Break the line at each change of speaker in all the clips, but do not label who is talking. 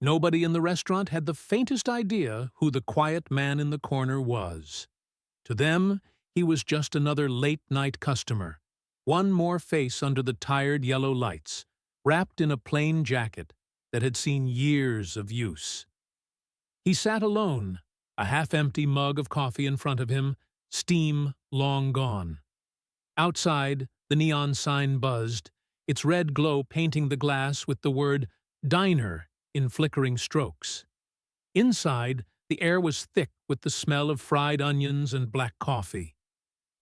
Nobody in the restaurant had the faintest idea who the quiet man in the corner was. To them, he was just another late-night customer, one more face under the tired yellow lights, wrapped in a plain jacket that had seen years of use. He sat alone, a half-empty mug of coffee in front of him, steam long gone. Outside, the neon sign buzzed, its red glow painting the glass with the word "Diner" in flickering strokes. Inside, the air was thick with the smell of fried onions and black coffee.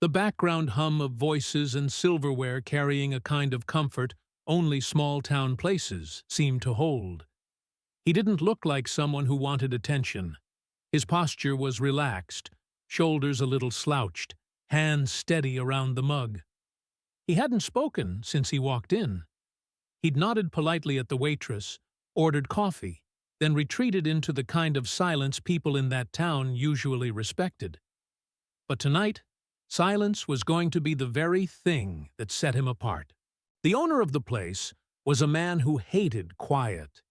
The background hum of voices and silverware carrying a kind of comfort only small-town places seemed to hold. He didn't look like someone who wanted attention. His posture was relaxed, shoulders a little slouched, hands steady around the mug. He hadn't spoken since he walked in. He'd nodded politely at the waitress, ordered coffee, then retreated into the kind of silence people in that town usually respected. But tonight, silence was going to be the very thing that set him apart. The owner of the place was a man who hated quiet.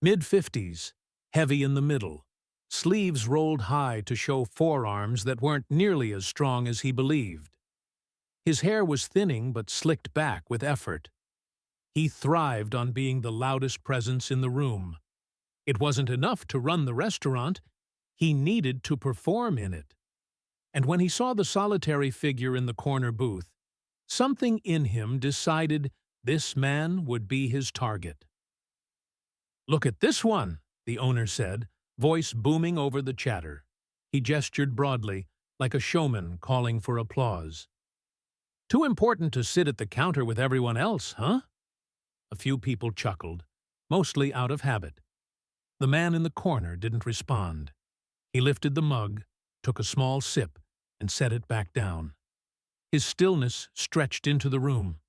Mid-50s, heavy in the middle, sleeves rolled high to show forearms that weren't nearly as strong as he believed. His hair was thinning but slicked back with effort. He thrived on being the loudest presence in the room. It wasn't enough to run the restaurant, he needed to perform in it. And when he saw the solitary figure in the corner booth, something in him decided this man would be his target. "Look at this one," the owner said, voice booming over the chatter. He gestured broadly, like a showman calling for applause. "Too important to sit at the counter with everyone else, huh?" A few people chuckled, mostly out of habit. The man in the corner didn't respond. He lifted the mug, took a small sip, and set it back down. His stillness stretched into the room.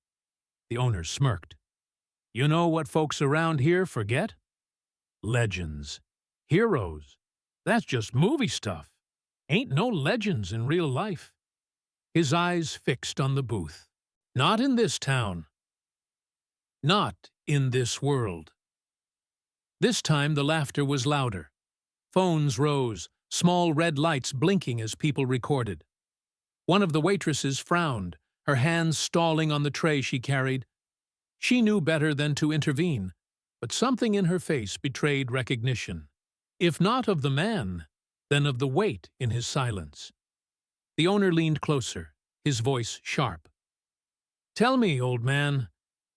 The owner smirked. "You know what folks around here forget? Legends. Heroes. That's just movie stuff. Ain't no legends in real life." His eyes fixed on the booth. "Not in this town. Not in this world." This time the laughter was louder. Phones rose, small red lights blinking as people recorded. One of the waitresses frowned, her hands stalling on the tray she carried. She knew better than to intervene, but something in her face betrayed recognition. If not of the man, then of the weight in his silence. The owner leaned closer, his voice sharp. "Tell me, old man,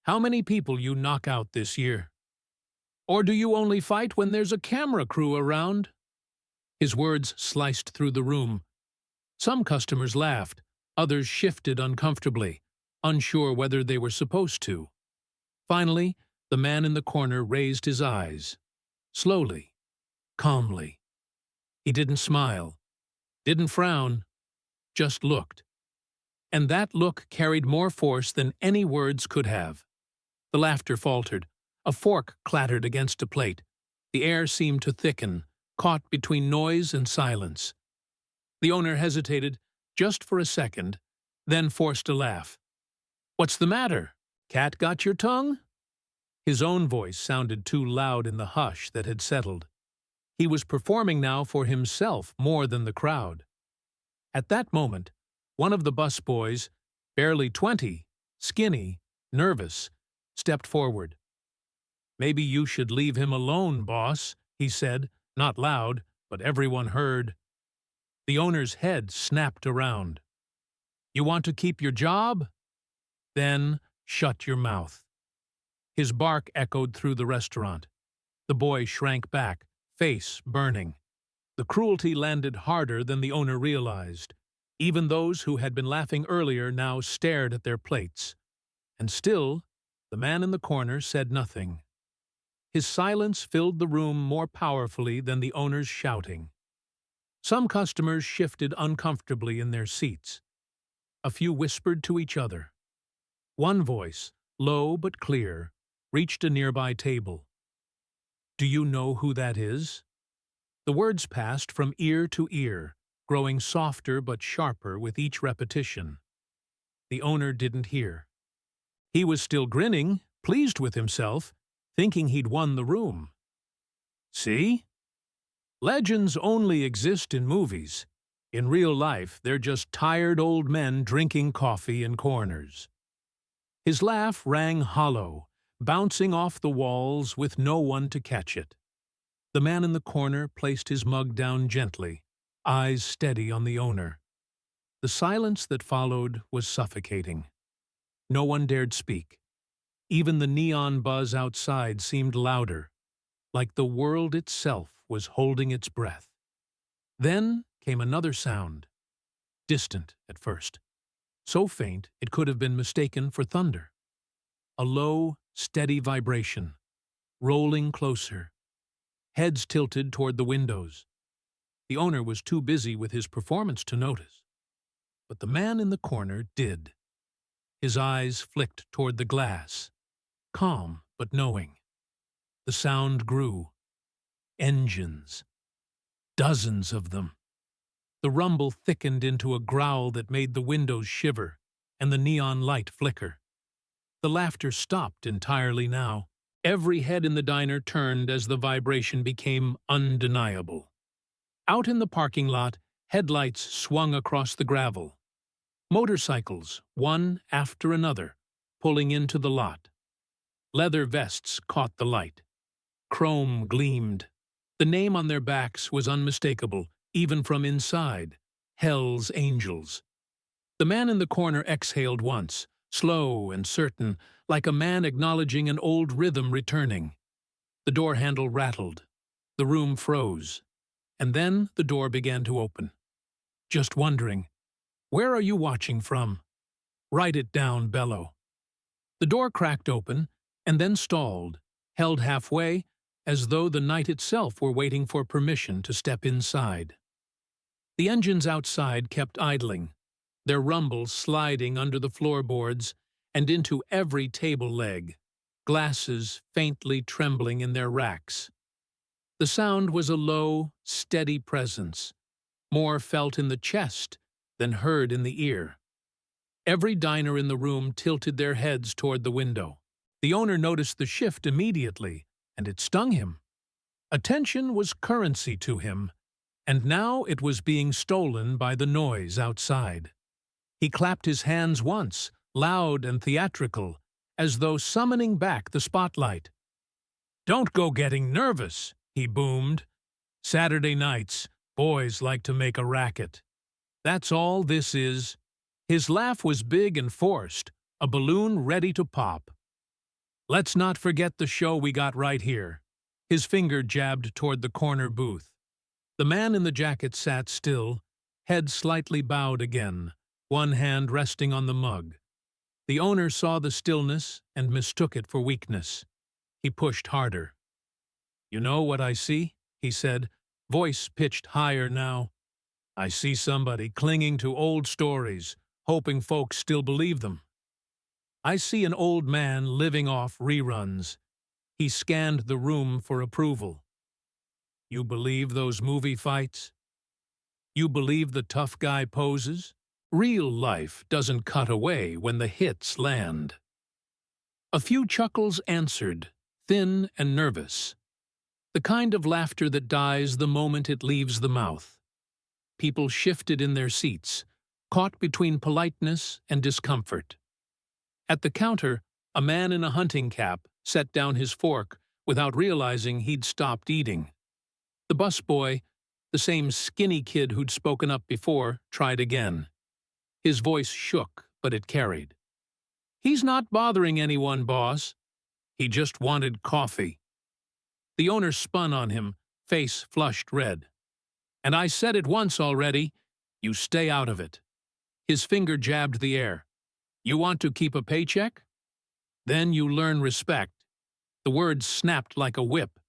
how many people you knock out this year? Or do you only fight when there's a camera crew around?" His words sliced through the room. Some customers laughed, others shifted uncomfortably, unsure whether they were supposed to. Finally, the man in the corner raised his eyes. Slowly, calmly. He didn't smile, didn't frown, just looked. And that look carried more force than any words could have. The laughter faltered. A fork clattered against a plate. The air seemed to thicken, caught between noise and silence. The owner hesitated, just for a second, then forced a laugh. "What's the matter? Cat got your tongue?" His own voice sounded too loud in the hush that had settled. He was performing now for himself more than the crowd. At that moment, one of the busboys, barely 20, skinny, nervous, stepped forward. "Maybe you should leave him alone, boss," he said, not loud, but everyone heard. The owner's head snapped around. "You want to keep your job? Then shut your mouth." His bark echoed through the restaurant. The boy shrank back, face burning. The cruelty landed harder than the owner realized. Even those who had been laughing earlier now stared at their plates. And still, the man in the corner said nothing. His silence filled the room more powerfully than the owner's shouting. Some customers shifted uncomfortably in their seats. A few whispered to each other. One voice, low but clear, reached a nearby table. "Do you know who that is?" The words passed from ear to ear, growing softer but sharper with each repetition. The owner didn't hear. He was still grinning, pleased with himself, thinking he'd won the room. See? Legends only exist in movies. In real life, they're just tired old men drinking coffee in corners. His laugh rang hollow, bouncing off the walls with no one to catch it. The man in the corner placed his mug down gently, eyes steady on the owner. The silence that followed was suffocating. No one dared speak. Even the neon buzz outside seemed louder, like the world itself was holding its breath. Then came another sound, distant at first, so faint it could have been mistaken for thunder. A low, steady vibration, rolling closer, heads tilted toward the windows. The owner was too busy with his performance to notice. But the man in the corner did. His eyes flicked toward the glass, calm but knowing. The sound grew. Engines. Dozens of them. The rumble thickened into a growl that made the windows shiver and the neon light flicker. The laughter stopped entirely now. Every head in the diner turned as the vibration became undeniable. Out in the parking lot, headlights swung across the gravel. Motorcycles, one after another, pulling into the lot. Leather vests caught the light. Chrome gleamed. The name on their backs was unmistakable, even from inside. Hell's Angels. The man in the corner exhaled once, slow and certain, like a man acknowledging an old rhythm returning. The door handle rattled. The room froze. And then the door began to open. Just wondering, where are you watching from? Write it down, Bello. The door cracked open and then stalled, held halfway, as though the night itself were waiting for permission to step inside. The engines outside kept idling, their rumbles sliding under the floorboards and into every table leg, glasses faintly trembling in their racks. The sound was a low, steady presence, more felt in the chest than heard in the ear. Every diner in the room tilted their heads toward the window. The owner noticed the shift immediately, and it stung him. Attention was currency to him, and now it was being stolen by the noise outside. He clapped his hands once, loud and theatrical, as though summoning back the spotlight. "Don't go getting nervous," he boomed. "Saturday nights, boys like to make a racket. That's all this is." His laugh was big and forced, a balloon ready to pop. "Let's not forget the show we got right here." His finger jabbed toward the corner booth. The man in the jacket sat still, head slightly bowed again, one hand resting on the mug. The owner saw the stillness and mistook it for weakness. He pushed harder. "You know what I see?" he said, voice pitched higher now. "I see somebody clinging to old stories, hoping folks still believe them. I see an old man living off reruns." He scanned the room for approval. "You believe those movie fights? You believe the tough guy poses? Real life doesn't cut away when the hits land." A few chuckles answered, thin and nervous. The kind of laughter that dies the moment it leaves the mouth. People shifted in their seats, caught between politeness and discomfort. At the counter, a man in a hunting cap set down his fork without realizing he'd stopped eating. The busboy, the same skinny kid who'd spoken up before, tried again. His voice shook, but it carried. "He's not bothering anyone, boss. He just wanted coffee." The owner spun on him, face flushed red. "And I said it once already. You stay out of it." His finger jabbed the air. "You want to keep a paycheck? Then you learn respect." The words snapped like a whip.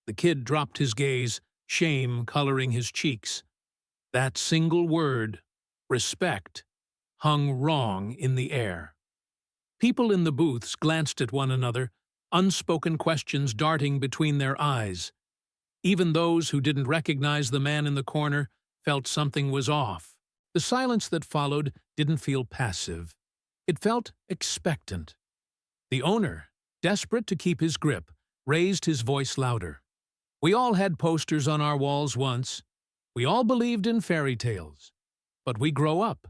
The kid dropped his gaze, shame coloring his cheeks. That single word, respect, hung wrong in the air. People in the booths glanced at one another, unspoken questions darting between their eyes. Even those who didn't recognize the man in the corner felt something was off. The silence that followed didn't feel passive. It felt expectant. The owner, desperate to keep his grip, raised his voice louder. We all had posters on our walls once. We all believed in fairy tales. But we grow up.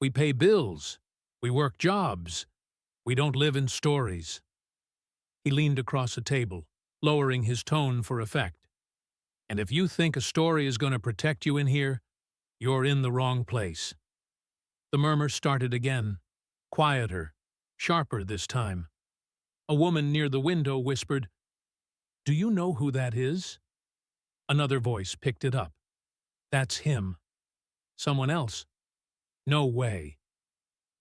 We pay bills. We work jobs. We don't live in stories. He leaned across a table, lowering his tone for effect. And if you think a story is going to protect you in here, you're in the wrong place. The murmur started again, quieter, sharper this time. A woman near the window whispered, "Do you know who that is?" Another voice picked it up. "That's him." Someone else? "No way."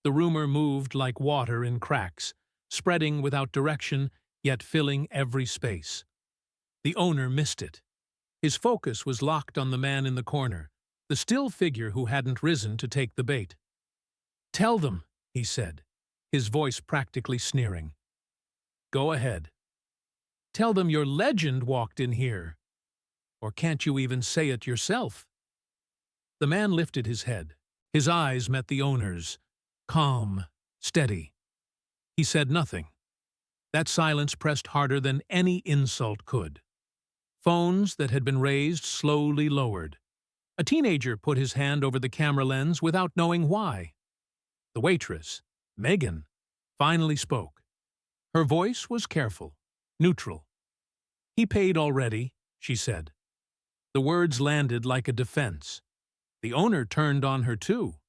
The rumor moved like water in cracks, spreading without direction, yet filling every space. The owner missed it. His focus was locked on the man in the corner, the still figure who hadn't risen to take the bait. "Tell them," he said, his voice practically sneering. "Go ahead. Tell them your legend walked in here. Or can't you even say it yourself?" The man lifted his head. His eyes met the owner's, calm, steady. He said nothing. That silence pressed harder than any insult could. Phones that had been raised slowly lowered. A teenager put his hand over the camera lens without knowing why. The waitress, Megan, finally spoke. Her voice was careful, neutral. "He paid already," she said. The words landed like a defense. The owner turned on her too.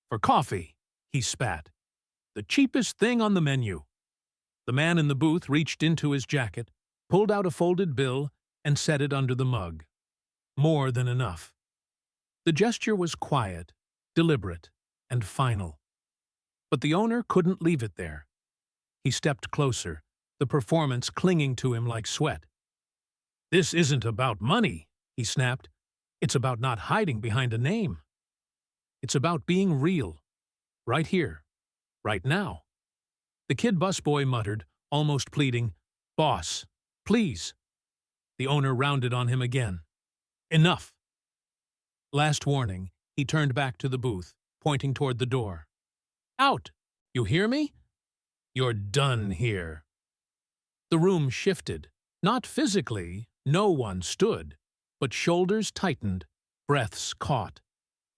"For coffee," he spat. "The cheapest thing on the menu." The man in the booth reached into his jacket, pulled out a folded bill, and set it under the mug. More than enough. The gesture was quiet, deliberate, and final. But the owner couldn't leave it there. He stepped closer, the performance clinging to him like sweat. "This isn't about money," he snapped. "It's about not hiding behind a name. It's about being real. Right here. Right now." The kid busboy muttered, almost pleading, "Boss, please." The owner rounded on him again. "Enough." Last warning, he turned back to the booth, pointing toward the door. "Out! You hear me? You're done here." The room shifted. Not physically, no one stood, but shoulders tightened, breaths caught.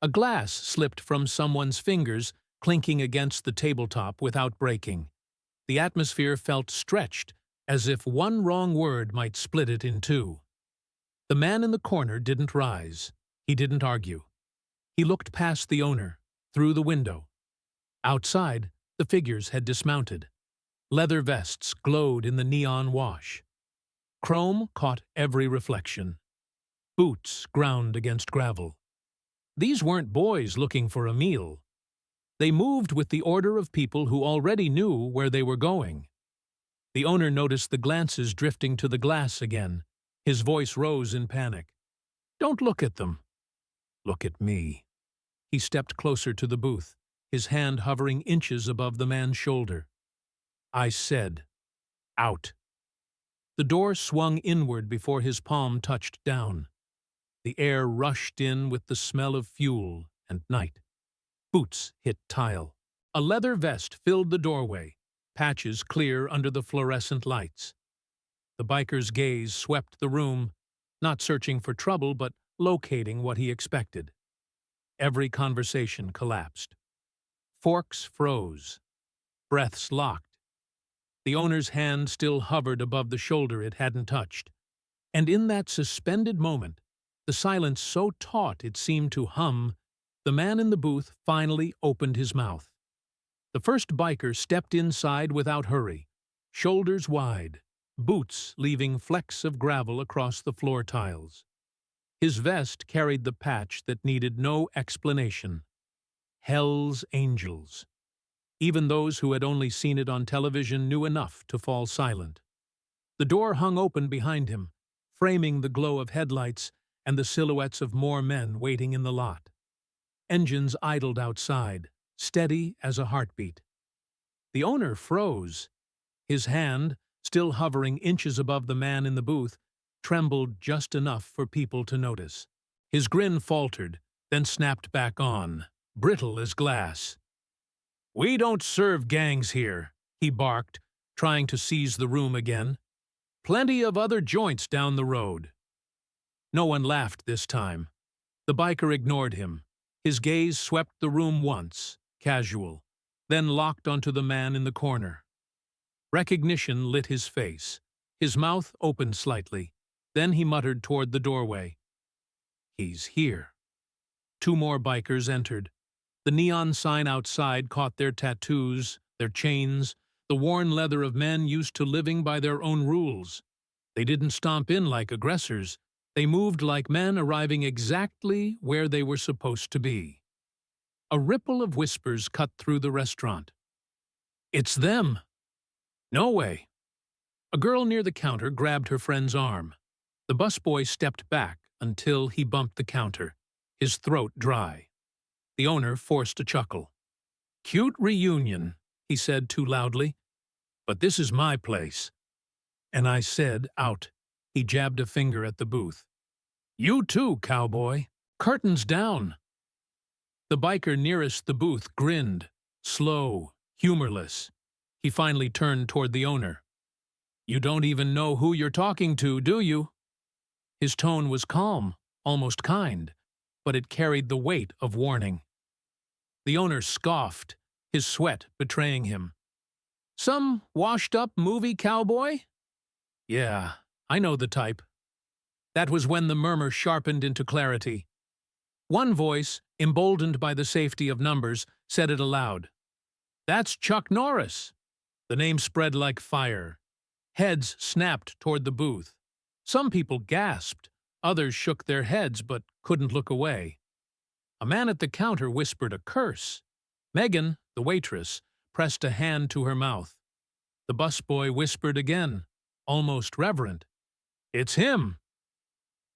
A glass slipped from someone's fingers, clinking against the tabletop without breaking. The atmosphere felt stretched, as if one wrong word might split it in two. The man in the corner didn't rise. He didn't argue. He looked past the owner, through the window. Outside, the figures had dismounted. Leather vests glowed in the neon wash. Chrome caught every reflection. Boots ground against gravel. These weren't boys looking for a meal. They moved with the order of people who already knew where they were going. The owner noticed the glances drifting to the glass again. His voice rose in panic. "Don't look at them. Look at me." He stepped closer to the booth, his hand hovering inches above the man's shoulder. "I said, out." The door swung inward before his palm touched down. The air rushed in with the smell of fuel and night. Boots hit tile. A leather vest filled the doorway, patches clear under the fluorescent lights. The biker's gaze swept the room, not searching for trouble but locating what he expected. Every conversation collapsed. Forks froze. Breaths locked. The owner's hand still hovered above the shoulder it hadn't touched. And in that suspended moment, the silence so taut it seemed to hum, the man in the booth finally opened his mouth. The first biker stepped inside without hurry, shoulders wide, boots leaving flecks of gravel across the floor tiles. His vest carried the patch that needed no explanation. Hell's Angels. Even those who had only seen it on television knew enough to fall silent. The door hung open behind him, framing the glow of headlights and the silhouettes of more men waiting in the lot. Engines idled outside, steady as a heartbeat. The owner froze. His hand, still hovering inches above the man in the booth, trembled just enough for people to notice. His grin faltered, then snapped back on, brittle as glass. "We don't serve gangs here," he barked, trying to seize the room again. Plenty of other joints down the road." No one laughed this time. The biker ignored him. His gaze swept the room once, casual, then locked onto the man in the corner. Recognition lit his face. His mouth opened slightly. Then he muttered toward the doorway. "He's here." Two more bikers entered. The neon sign outside caught their tattoos, their chains, the worn leather of men used to living by their own rules. They didn't stomp in like aggressors. They moved like men arriving exactly where they were supposed to be. A ripple of whispers cut through the restaurant. "It's them!" "No way!" A girl near the counter grabbed her friend's arm. The busboy stepped back until he bumped the counter, his throat dry. The owner forced a chuckle. "Cute reunion," he said too loudly. "But this is my place." And I said, "Out." He jabbed a finger at the booth. "You too, cowboy. Curtains down." The biker nearest the booth grinned, slow, humorless. He finally turned toward the owner. "You don't even know who you're talking to, do you?" His tone was calm, almost kind, but it carried the weight of warning. The owner scoffed, his sweat betraying him. "Some washed-up movie cowboy?" "Yeah, I know the type." That was when the murmur sharpened into clarity. One voice, emboldened by the safety of numbers, said it aloud. "That's Chuck Norris." The name spread like fire. Heads snapped toward the booth. Some people gasped, others shook their heads but couldn't look away. A man at the counter whispered a curse. Megan, the waitress, pressed a hand to her mouth. The busboy whispered again, almost reverent. "It's him."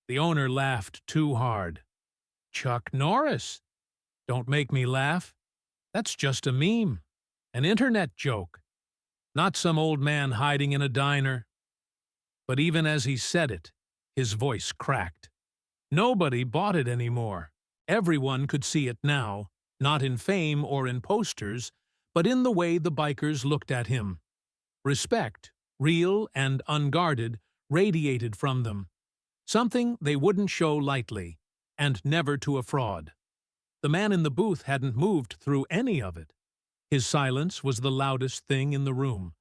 The owner laughed too hard. "Chuck Norris? Don't make me laugh. That's just a meme, an internet joke, not some old man hiding in a diner." But even as he said it, his voice cracked. Nobody bought it anymore. Everyone could see it now, not in fame or in posters, but in the way the bikers looked at him. Respect, real and unguarded, radiated from them. Something they wouldn't show lightly, and never to a fraud. The man in the booth hadn't moved through any of it. His silence was the loudest thing in the room.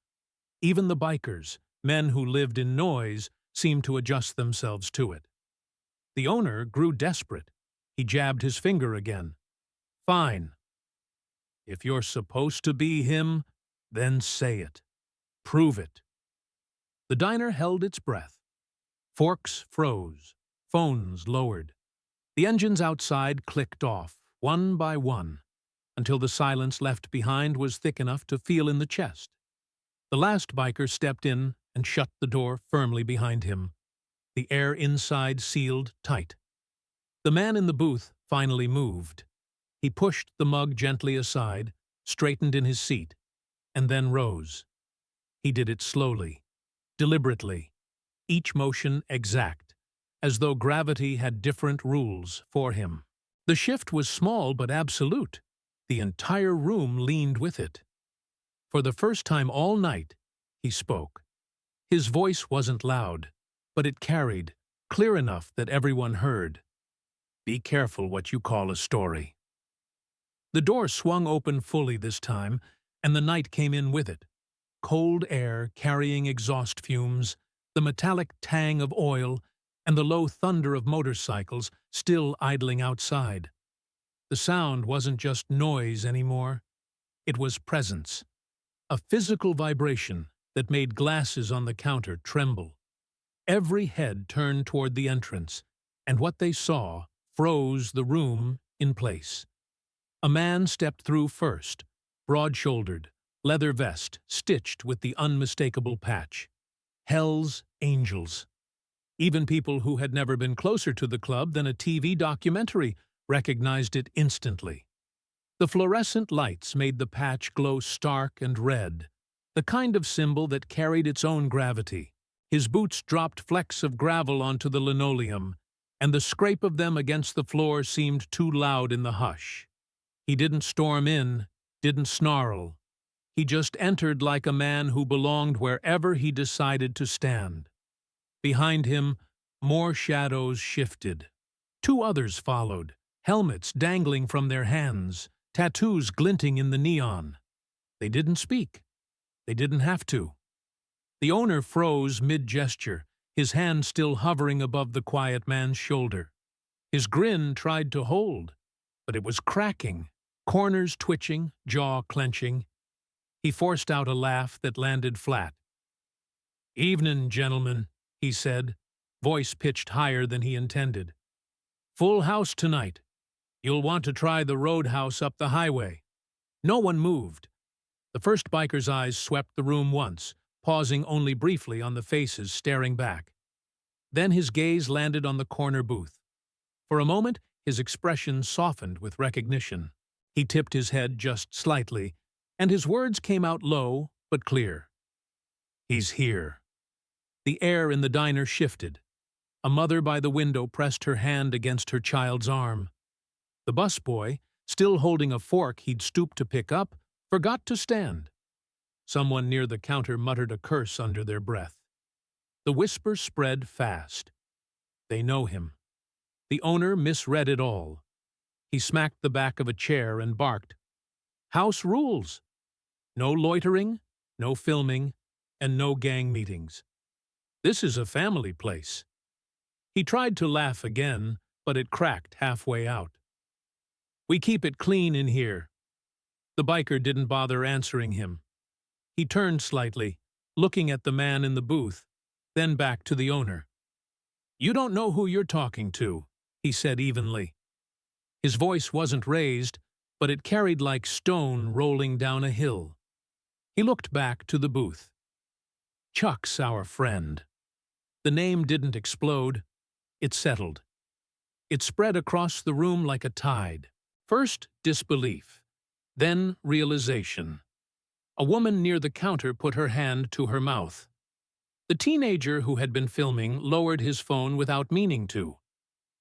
Even the bikers, men who lived in noise, seemed to adjust themselves to it. The owner grew desperate. He jabbed his finger again. "Fine. If you're supposed to be him, then say it. Prove it." The diner held its breath. Forks froze. Phones lowered. The engines outside clicked off, one by one, until the silence left behind was thick enough to feel in the chest. The last biker stepped in and shut the door firmly behind him. The air inside sealed tight. The man in the booth finally moved. He pushed the mug gently aside, straightened in his seat, and then rose. He did it slowly, deliberately, each motion exact, as though gravity had different rules for him. The shift was small but absolute. The entire room leaned with it. For the first time all night, he spoke. His voice wasn't loud, but it carried, clear enough that everyone heard. "Be careful what you call a story." The door swung open fully this time, and the night came in with it. Cold air carrying exhaust fumes, the metallic tang of oil, and the low thunder of motorcycles still idling outside. The sound wasn't just noise anymore. It was presence, a physical vibration that made glasses on the counter tremble. Every head turned toward the entrance, and what they saw froze the room in place. A man stepped through first, broad-shouldered, leather vest stitched with the unmistakable patch. Hell's Angels. Even people who had never been closer to the club than a TV documentary recognized it instantly. The fluorescent lights made the patch glow stark and red, the kind of symbol that carried its own gravity. His boots dropped flecks of gravel onto the linoleum, and the scrape of them against the floor seemed too loud in the hush. He didn't storm in, didn't snarl. He just entered like a man who belonged wherever he decided to stand. Behind him, more shadows shifted. Two others followed, helmets dangling from their hands, tattoos glinting in the neon. They didn't speak. They didn't have to. The owner froze mid-gesture, his hand still hovering above the quiet man's shoulder. His grin tried to hold, but it was cracking, corners twitching, jaw clenching. He forced out a laugh that landed flat. "Evening, gentlemen," he said, voice pitched higher than he intended. "Full house tonight. You'll want to try the roadhouse up the highway." No one moved. The first biker's eyes swept the room once, pausing only briefly on the faces staring back. Then his gaze landed on the corner booth. For a moment, his expression softened with recognition. He tipped his head just slightly, and his words came out low but clear. "He's here." The air in the diner shifted. A mother by the window pressed her hand against her child's arm. The busboy, still holding a fork he'd stooped to pick up, forgot to stand. Someone near the counter muttered a curse under their breath. The whisper spread fast. "They know him." The owner misread it all. He smacked the back of a chair and barked, "House rules! No loitering, no filming, and no gang meetings. This is a family place." He tried to laugh again, but it cracked halfway out. "We keep it clean in here." The biker didn't bother answering him. He turned slightly, looking at the man in the booth, then back to the owner. "You don't know who you're talking to," he said evenly. His voice wasn't raised, but it carried like stone rolling down a hill. He looked back to the booth. "Chuck's our friend." The name didn't explode. It settled. It spread across the room like a tide. First, disbelief. Then, realization. A woman near the counter put her hand to her mouth. The teenager who had been filming lowered his phone without meaning to.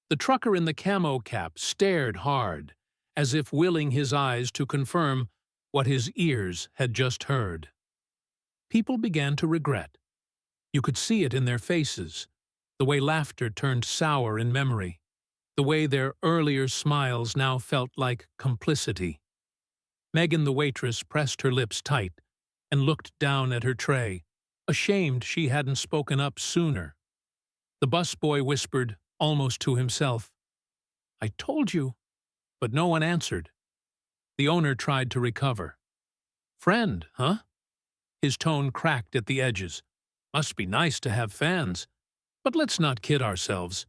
The trucker in the camo cap stared hard, as if willing his eyes to confirm what his ears had just heard. People began to regret. You could see it in their faces, the way laughter turned sour in memory, the way their earlier smiles now felt like complicity. Megan the waitress pressed her lips tight and looked down at her tray, ashamed she hadn't spoken up sooner. The busboy whispered, almost to himself, "I told you," but no one answered. The owner tried to recover. "Friend, huh?" His tone cracked at the edges. "Must be nice to have fans. But let's not kid ourselves.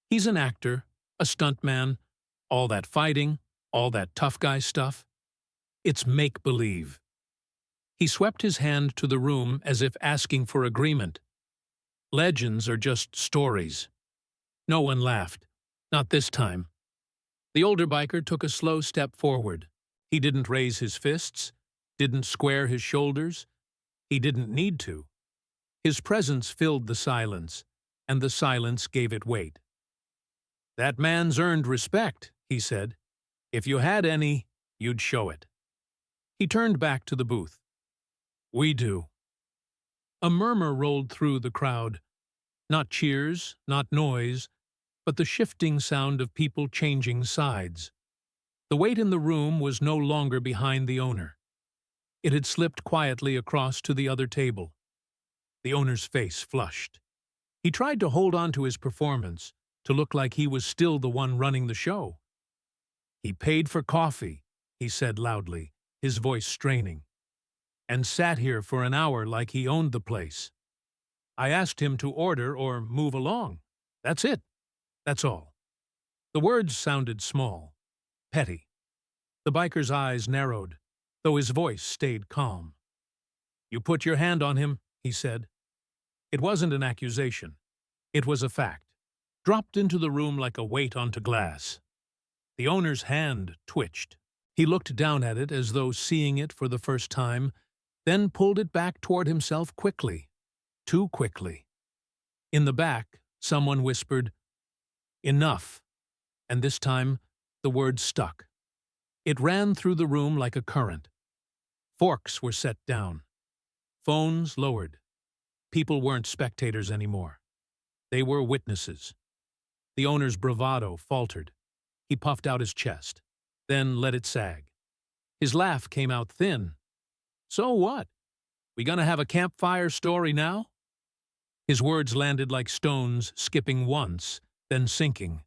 He's an actor, a stuntman, all that fighting, all that tough guy stuff. It's make-believe." He swept his hand to the room as if asking for agreement. "Legends are just stories." No one laughed. Not this time. The older biker took a slow step forward. He didn't raise his fists, didn't square his shoulders. He didn't need to. His presence filled the silence, and the silence gave it weight. "That man's earned respect," he said. "If you had any, you'd show it." He turned back to the booth. "We do." A murmur rolled through the crowd. Not cheers, not noise, but the shifting sound of people changing sides. The weight in the room was no longer behind the owner. It had slipped quietly across to the other table. The owner's face flushed. He tried to hold on to his performance, to look like he was still the one running the show. "He paid for coffee," he said loudly, his voice straining, "and sat here for an hour like he owned the place. I asked him to order or move along. That's it. That's all." The words sounded small, petty. The biker's eyes narrowed, though his voice stayed calm. "You put your hand on him," he said. It wasn't an accusation. It was a fact, dropped into the room like a weight onto glass. The owner's hand twitched. He looked down at it as though seeing it for the first time, then pulled it back toward himself quickly. Too quickly. In the back, someone whispered, "Enough," and this time the word stuck. It ran through the room like a current. Forks were set down. Phones lowered. People weren't spectators anymore. They were witnesses. The owner's bravado faltered. He puffed out his chest, then let it sag. His laugh came out thin. So what? We gonna have a campfire story now? His words landed like stones, skipping once, then sinking.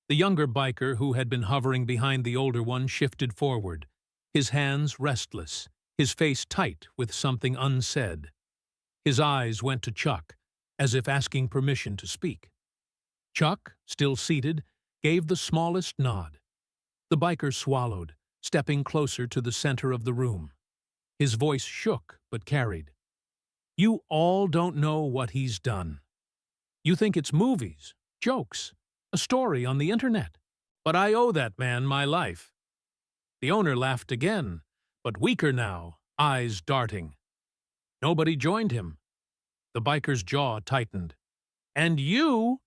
The younger biker, who had been hovering behind the older one, shifted forward, his hands restless, his face tight with something unsaid. His eyes went to Chuck, as if asking permission to speak. Chuck, still seated, gave the smallest nod. The biker swallowed, stepping closer to the center of the room. His voice shook but carried. You all don't know what he's done. You think it's movies, jokes, a story on the internet. But I owe that man my life. The owner laughed again, but weaker now, eyes darting. Nobody joined him. The biker's jaw tightened. And you,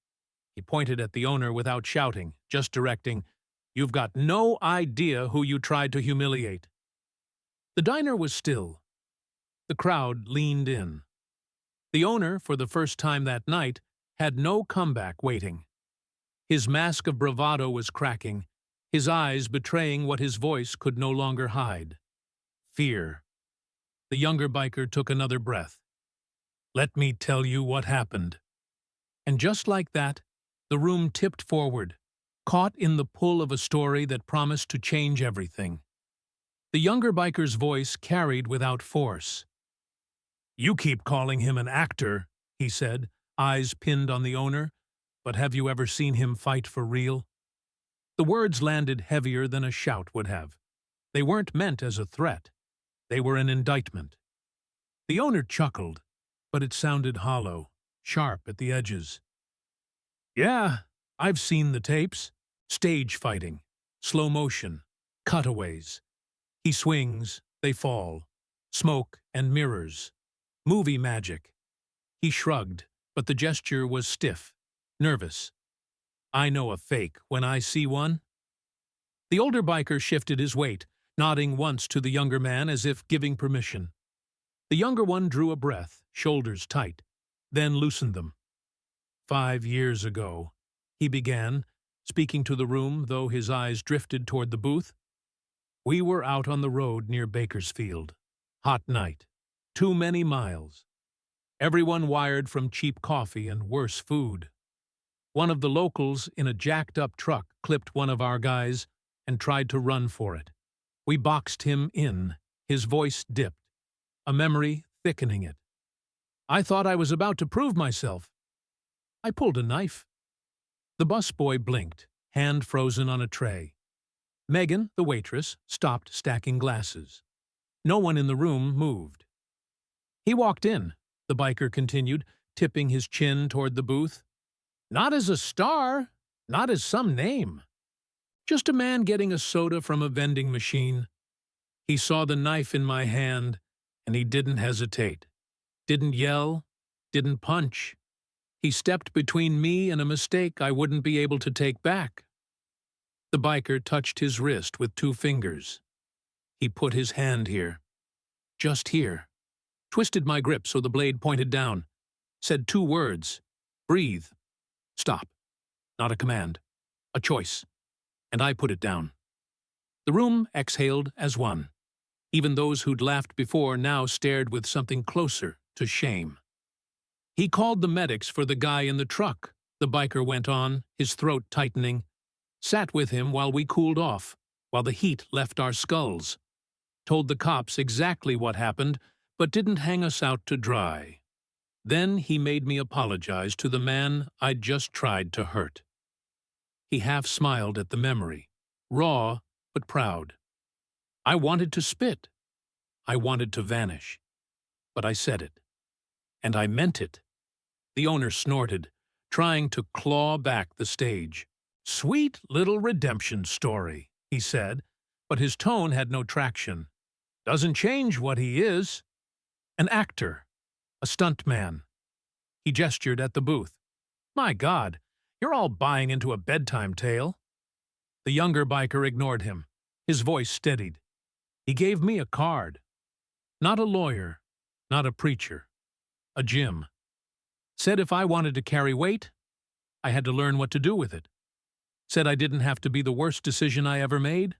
he pointed at the owner without shouting, just directing, you've got no idea who you tried to humiliate. The diner was still. The crowd leaned in. The owner, for the first time that night, had no comeback waiting. His mask of bravado was cracking, his eyes betraying what his voice could no longer hide. Fear. The younger biker took another breath. Let me tell you what happened. And just like that, the room tipped forward, caught in the pull of a story that promised to change everything. The younger biker's voice carried without force. You keep calling him an actor, he said, eyes pinned on the owner, but have you ever seen him fight for real? The words landed heavier than a shout would have. They weren't meant as a threat. They were an indictment. The owner chuckled, but it sounded hollow, sharp at the edges. Yeah, I've seen the tapes. Stage fighting, slow motion, cutaways. He swings, they fall. Smoke and mirrors. Movie magic. He shrugged, but the gesture was stiff, nervous. I know a fake when I see one. The older biker shifted his weight, nodding once to the younger man as if giving permission. The younger one drew a breath, shoulders tight, then loosened them. 5 years ago, he began, speaking to the room, though his eyes drifted toward the booth. We were out on the road near Bakersfield. Hot night. Too many miles. Everyone wired from cheap coffee and worse food. One of the locals in a jacked-up truck clipped one of our guys and tried to run for it. We boxed him in. His voice dipped, a memory thickening it. I thought I was about to prove myself. I pulled a knife. The busboy blinked, hand frozen on a tray. Megan, the waitress, stopped stacking glasses. No one in the room moved. He walked in, the biker continued, tipping his chin toward the booth. Not as a star, not as some name. Just a man getting a soda from a vending machine. He saw the knife in my hand, and he didn't hesitate. Didn't yell, didn't punch. He stepped between me and a mistake I wouldn't be able to take back. The biker touched his wrist with 2 fingers. He put his hand here. Just here. Twisted my grip so the blade pointed down. Said 2 words. Breathe. Stop. Not a command. A choice. And I put it down. The room exhaled as one. Even those who'd laughed before now stared with something closer to shame. He called the medics for the guy in the truck, the biker went on, his throat tightening. Sat with him while we cooled off, while the heat left our skulls. Told the cops exactly what happened, but didn't hang us out to dry. Then he made me apologize to the man I'd just tried to hurt. He half smiled at the memory, raw but proud. I wanted to spit. I wanted to vanish. But I said it. And I meant it. The owner snorted, trying to claw back the stage. Sweet little redemption story, he said, but his tone had no traction. Doesn't change what he is. An actor. A stuntman. He gestured at the booth. My God, you're all buying into a bedtime tale. The younger biker ignored him. His voice steadied. He gave me a card. Not a lawyer, not a preacher. A Jim. Said if I wanted to carry weight, I had to learn what to do with it. Said I didn't have to be the worst decision I ever made.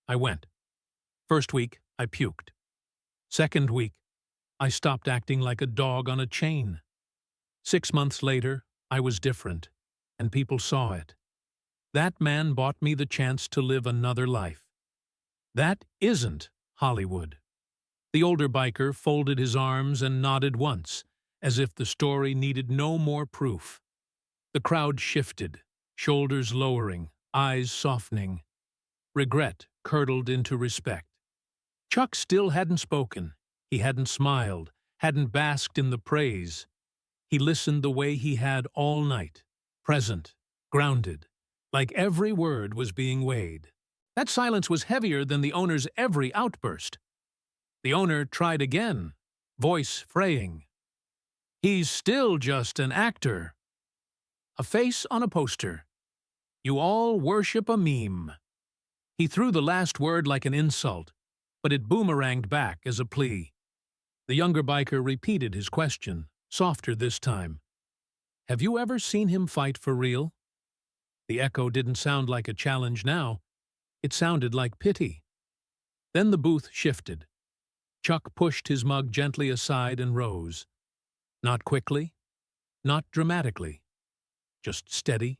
I went. First week, I puked. Second week, I stopped acting like a dog on a chain. 6 months later, I was different, and people saw it. That man bought me the chance to live another life. That isn't Hollywood. The older biker folded his arms and nodded once, as if the story needed no more proof. The crowd shifted, shoulders lowering, eyes softening. Regret curdled into respect. Chuck still hadn't spoken. He hadn't smiled, hadn't basked in the praise. He listened the way he had all night, present, grounded, like every word was being weighed. That silence was heavier than the owner's every outburst. The owner tried again, voice fraying. He's still just an actor. A face on a poster. You all worship a meme. He threw the last word like an insult, but it boomeranged back as a plea. The younger biker repeated his question, softer this time. Have you ever seen him fight for real? The echo didn't sound like a challenge now. It sounded like pity. Then the booth shifted. Chuck pushed his mug gently aside and rose. Not quickly, not dramatically. Just steady,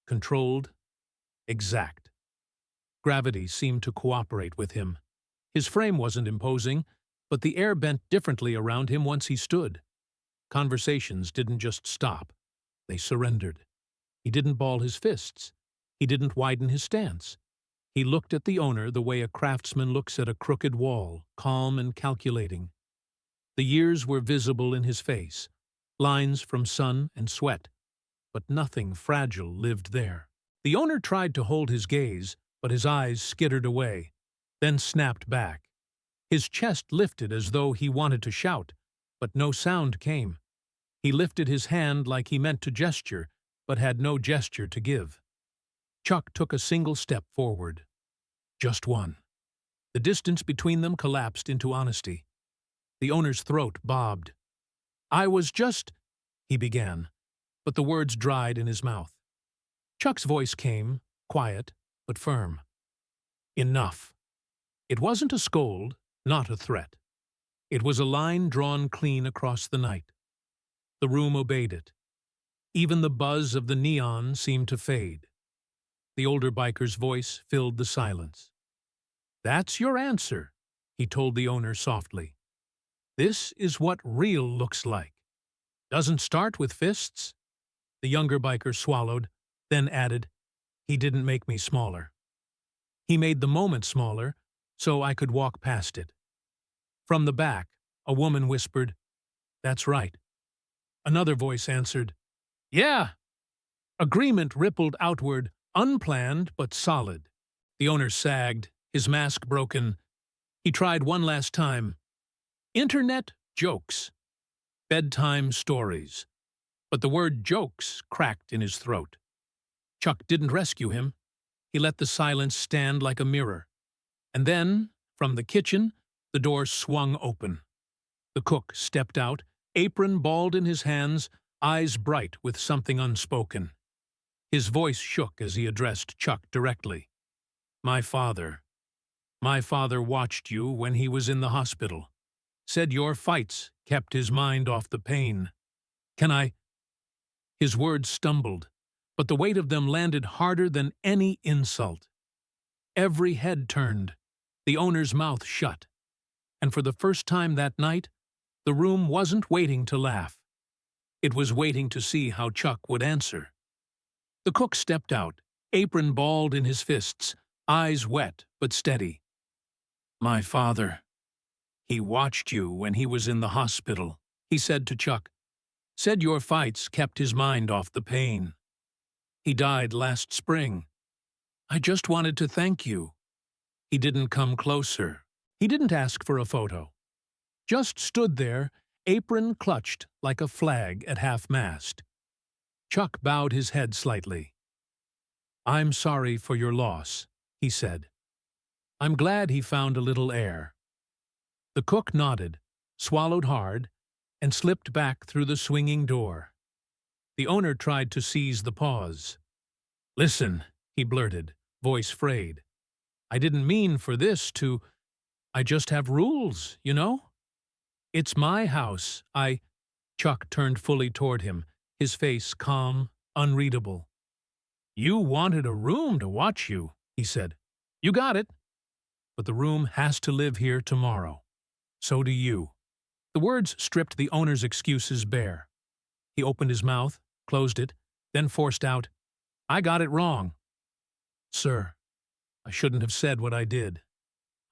controlled, exact. Gravity seemed to cooperate with him. His frame wasn't imposing, but the air bent differently around him once he stood. Conversations didn't just stop. They surrendered. He didn't ball his fists. He didn't widen his stance. He looked at the owner the way a craftsman looks at a crooked wall, calm and calculating. The years were visible in his face, lines from sun and sweat, but nothing fragile lived there. The owner tried to hold his gaze, but his eyes skittered away, then snapped back. His chest lifted as though he wanted to shout, but no sound came. He lifted his hand like he meant to gesture, but had no gesture to give. Chuck took a single step forward. Just one. The distance between them collapsed into honesty. The owner's throat bobbed. I was just, he began, but the words dried in his mouth. Chuck's voice came, quiet but firm. Enough. It wasn't a scold, not a threat. It was a line drawn clean across the night. The room obeyed it. Even the buzz of the neon seemed to fade. The older biker's voice filled the silence. That's your answer, he told the owner softly. This is what real looks like. Doesn't start with fists. The younger biker swallowed, then added, he didn't make me smaller. He made the moment smaller, so I could walk past it. From the back, a woman whispered, that's right. Another voice answered, yeah. Agreement rippled outward, unplanned but solid. The owner sagged, his mask broken. He tried one last time. Internet jokes. Bedtime stories. But the word jokes cracked in his throat. Chuck didn't rescue him. He let the silence stand like a mirror. And then, from the kitchen, the door swung open. The cook stepped out, apron balled in his hands, eyes bright with something unspoken. His voice shook as he addressed Chuck directly. My father watched you when he was in the hospital. Said your fights kept his mind off the pain. Can I? His words stumbled, but the weight of them landed harder than any insult. Every head turned, the owner's mouth shut, and for the first time that night, the room wasn't waiting to laugh. It was waiting to see how Chuck would answer. The cook stepped out, apron balled in his fists, eyes wet but steady. My father, he watched you when he was in the hospital, he said to Chuck. Said your fights kept his mind off the pain. He died last spring. I just wanted to thank you. He didn't come closer. He didn't ask for a photo. Just stood there, apron clutched like a flag at half-mast. Chuck bowed his head slightly. I'm sorry for your loss, he said. I'm glad he found a little air. The cook nodded, swallowed hard, and slipped back through the swinging door. The owner tried to seize the pause. "Listen," he blurted, voice frayed. "I didn't mean for this to... I just have rules, you know? It's my house. Chuck turned fully toward him, his face calm, unreadable. "You wanted a room to watch you," he said. "You got it. But the room has to live here tomorrow. So do you." The words stripped the owner's excuses bare. He opened his mouth, closed it, then forced out, "I got it wrong. Sir, I shouldn't have said what I did.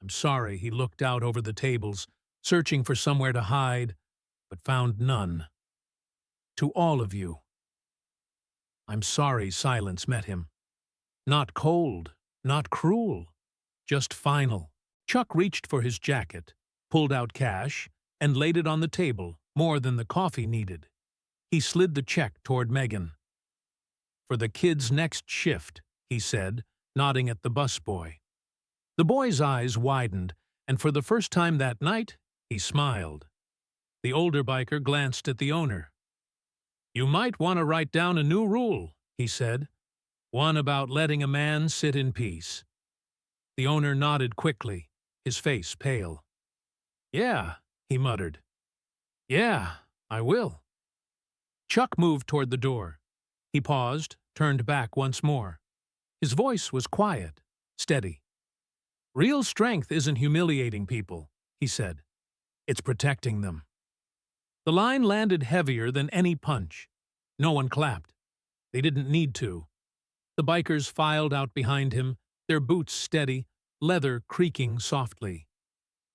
I'm sorry." He looked out over the tables, searching for somewhere to hide, but found none. "To all of you, I'm sorry." Silence met him. Not cold, not cruel, just final. Chuck reached for his jacket, pulled out cash, and laid it on the table, more than the coffee needed. He slid the check toward Megan. "For the kid's next shift," he said, nodding at the busboy. The boy's eyes widened, and for the first time that night, he smiled. The older biker glanced at the owner. "You might want to write down a new rule," he said. "One about letting a man sit in peace." The owner nodded quickly, his face pale. "Yeah," he muttered. "Yeah, I will." Chuck moved toward the door. He paused, turned back once more. His voice was quiet, steady. "Real strength isn't humiliating people," he said. "It's protecting them." The line landed heavier than any punch. No one clapped. They didn't need to. The bikers filed out behind him, their boots steady, leather creaking softly.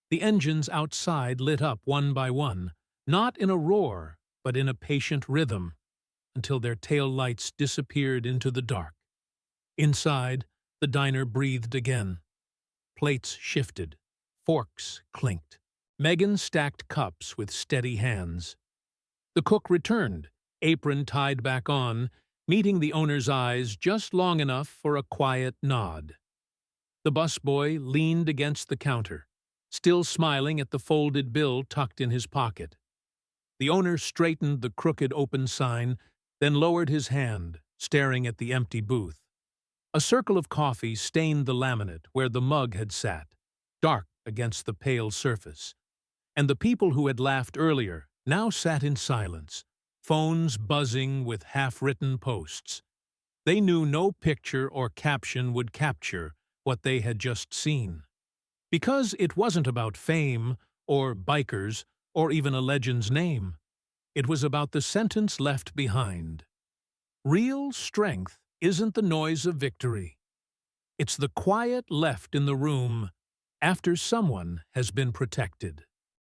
The engines outside lit up one by one, not in a roar, but in a patient rhythm, until their tail lights disappeared into the dark. Inside, the diner breathed again. Plates shifted. Forks clinked. Megan stacked cups with steady hands. The cook returned, apron tied back on, meeting the owner's eyes just long enough for a quiet nod. The busboy leaned against the counter, still smiling at the folded bill tucked in his pocket. The owner straightened the crooked open sign, then lowered his hand, staring at the empty booth. A circle of coffee stained the laminate where the mug had sat, dark against the pale surface. And the people who had laughed earlier now sat in silence, phones buzzing with half-written posts. They knew no picture or caption would capture what they had just seen. Because it wasn't about fame, or bikers, or even a legend's name. It was about the sentence left behind. Real strength isn't the noise of victory. It's the quiet left in the room after someone has been protected.